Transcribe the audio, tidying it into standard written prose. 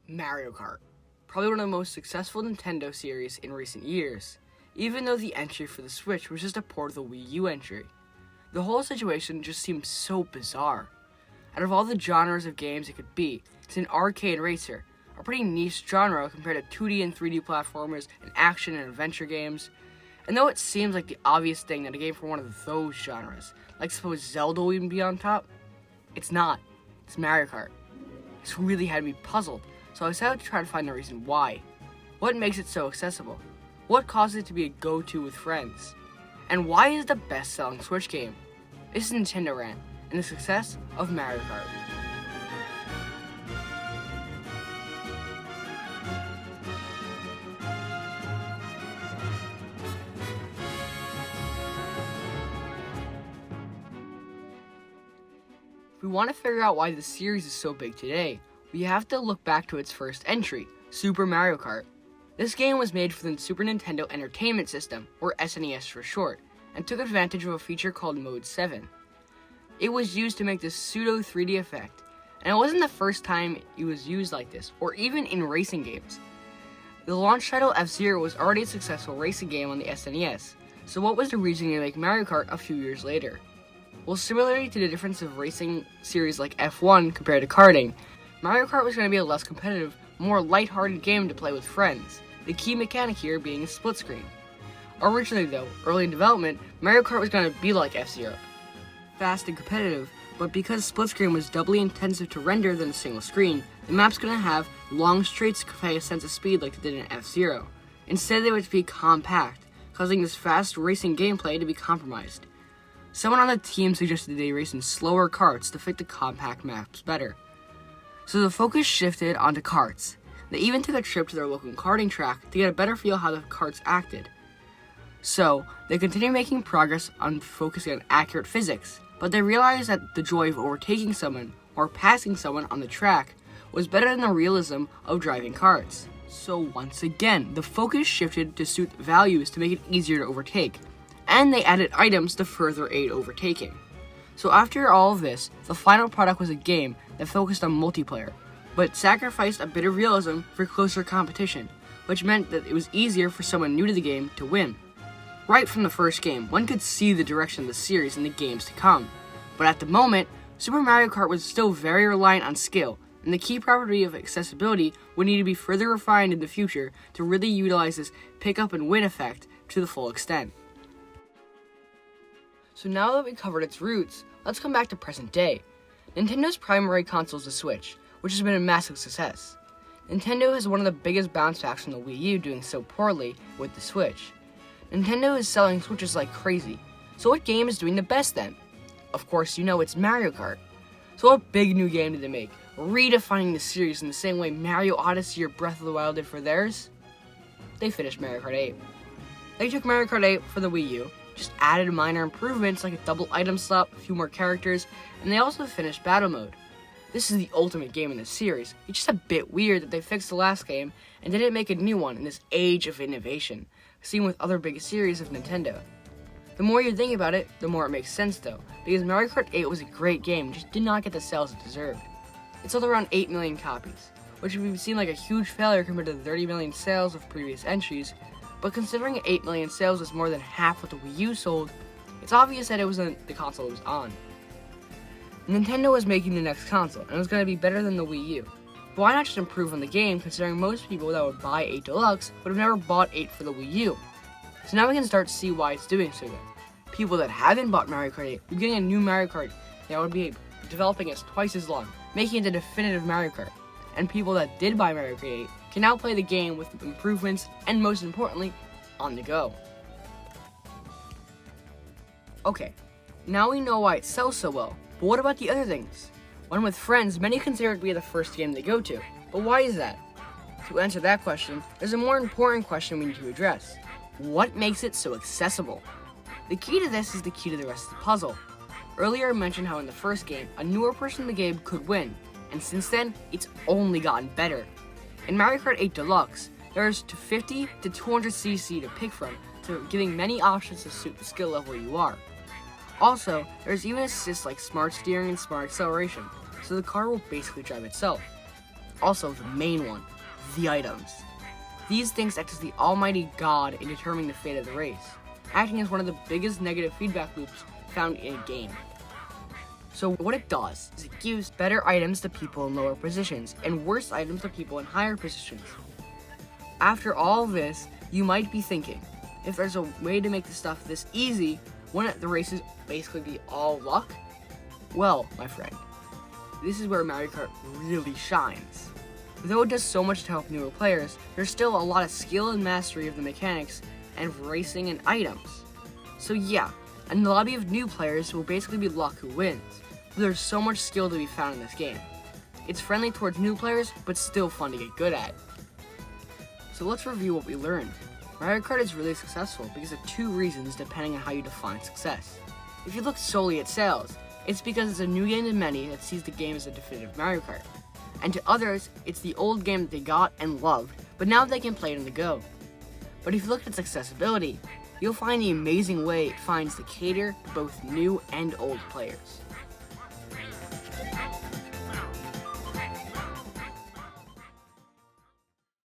Mario Kart, probably one of the most successful Nintendo series in recent years, even though the entry for the Switch was just a port of the Wii U entry. The whole situation just seems so bizarre. Out of all the genres of games it could be, it's an arcade racer, a pretty niche genre compared to 2D and 3D platformers and action and adventure games. And though it seems like the obvious thing that a game from one of those genres, like suppose Zelda would even be on top, it's not. It's Mario Kart. This really had me puzzled, so I decided to try to find the reason why. What makes it so accessible? What causes it to be a go-to with friends? And why is it the best-selling Switch game? This is NintendoRant, and the success of Mario Kart. If we want to figure out why the series is so big today, we have to look back to its first entry, Super Mario Kart. This game was made for the Super Nintendo Entertainment System, or SNES for short, and took advantage of a feature called Mode 7. It was used to make this pseudo 3D effect, and it wasn't the first time it was used like this, or even in racing games. The launch title F-Zero was already a successful racing game on the SNES, so what was the reason to make Mario Kart a few years later? Well, similarly to the difference of racing series like F1 compared to karting, Mario Kart was going to be a less competitive, more lighthearted game to play with friends, the key mechanic here being a split screen. Originally though, early in development, Mario Kart was going to be like F-Zero, fast and competitive, but because split screen was doubly intensive to render than a single screen, the map's going to have long straights to convey a sense of speed like it did in F-Zero. Instead they would be compact, causing this fast racing gameplay to be compromised. Someone on the team suggested they race in slower karts to fit the compact maps better. So the focus shifted onto karts. They even took a trip to their local karting track to get a better feel how the karts acted. So they continued making progress on focusing on accurate physics, but they realized that the joy of overtaking someone or passing someone on the track was better than the realism of driving karts. So once again, the focus shifted to suit values to make it easier to overtake, and they added items to further aid overtaking. So after all of this, the final product was a game that focused on multiplayer, but sacrificed a bit of realism for closer competition, which meant that it was easier for someone new to the game to win. Right from the first game, one could see the direction of the series in the games to come, but at the moment, Super Mario Kart was still very reliant on skill, and the key property of accessibility would need to be further refined in the future to really utilize this pick up and win effect to the full extent. So now that we covered its roots, let's come back to present day. Nintendo's primary console is the Switch, which has been a massive success. Nintendo has one of the biggest bounce backs from the Wii U doing so poorly with the Switch. Nintendo is selling Switches like crazy, so what game is doing the best then? Of course you know it's Mario Kart. So what big new game did they make, redefining the series in the same way Mario Odyssey or Breath of the Wild did for theirs? They finished Mario Kart 8. They took Mario Kart 8 for the Wii U, just added minor improvements like a double item slot, a few more characters, and they also finished Battle Mode. This is the ultimate game in the series. It's just a bit weird that they fixed the last game and didn't make a new one in this age of innovation, seen with other big series of Nintendo. The more you think about it, the more it makes sense though, because Mario Kart 8 was a great game, just did not get the sales it deserved. It sold around 8 million copies, which would seem like a huge failure compared to the 30 million sales of previous entries, but considering 8 million sales was more than half what the Wii U sold, it's obvious that it wasn't the console it was on. Nintendo was making the next console, and it was going to be better than the Wii U. But why not just improve on the game, considering most people that would buy 8 Deluxe would have never bought 8 for the Wii U? So now we can start to see why it's doing so good. People that haven't bought Mario Kart 8 are getting a new Mario Kart that would be developing as twice as long, making it the definitive Mario Kart. And people that did buy Mario Kart 8 can now play the game with improvements and, most importantly, on the go. Okay, now we know why it sells so well, but what about the other things? When with friends, many consider it to be the first game they go to, but why is that? To answer that question, there's a more important question we need to address. What makes it so accessible? The key to this is the key to the rest of the puzzle. Earlier I mentioned how in the first game, a newer person in the game could win, and since then, it's only gotten better. In Mario Kart 8 Deluxe, there's 50 to 200cc to pick from, giving many options to suit the skill level you are. Also, there's even assists like smart steering and smart acceleration, so the car will basically drive itself. Also, the main one, the items. These things act as the almighty god in determining the fate of the race, acting as one of the biggest negative feedback loops found in a game. So what it does is it gives better items to people in lower positions and worse items to people in higher positions. After all this, you might be thinking, if there's a way to make the stuff this easy, wouldn't the races basically be all luck? Well, my friend, this is where Mario Kart really shines. Though it does so much to help newer players, there's still a lot of skill and mastery of the mechanics and racing and items. So yeah, in the lobby of new players will basically be luck who wins, but there's so much skill to be found in this game. It's friendly towards new players, but still fun to get good at. So let's review what we learned. Mario Kart is really successful because of two reasons depending on how you define success. If you look solely at sales, it's because it's a new game to many that sees the game as a definitive Mario Kart. And to others, it's the old game that they got and loved, but now they can play it on the go. But if you look at its accessibility, you'll find the amazing way it finds to cater to both new and old players.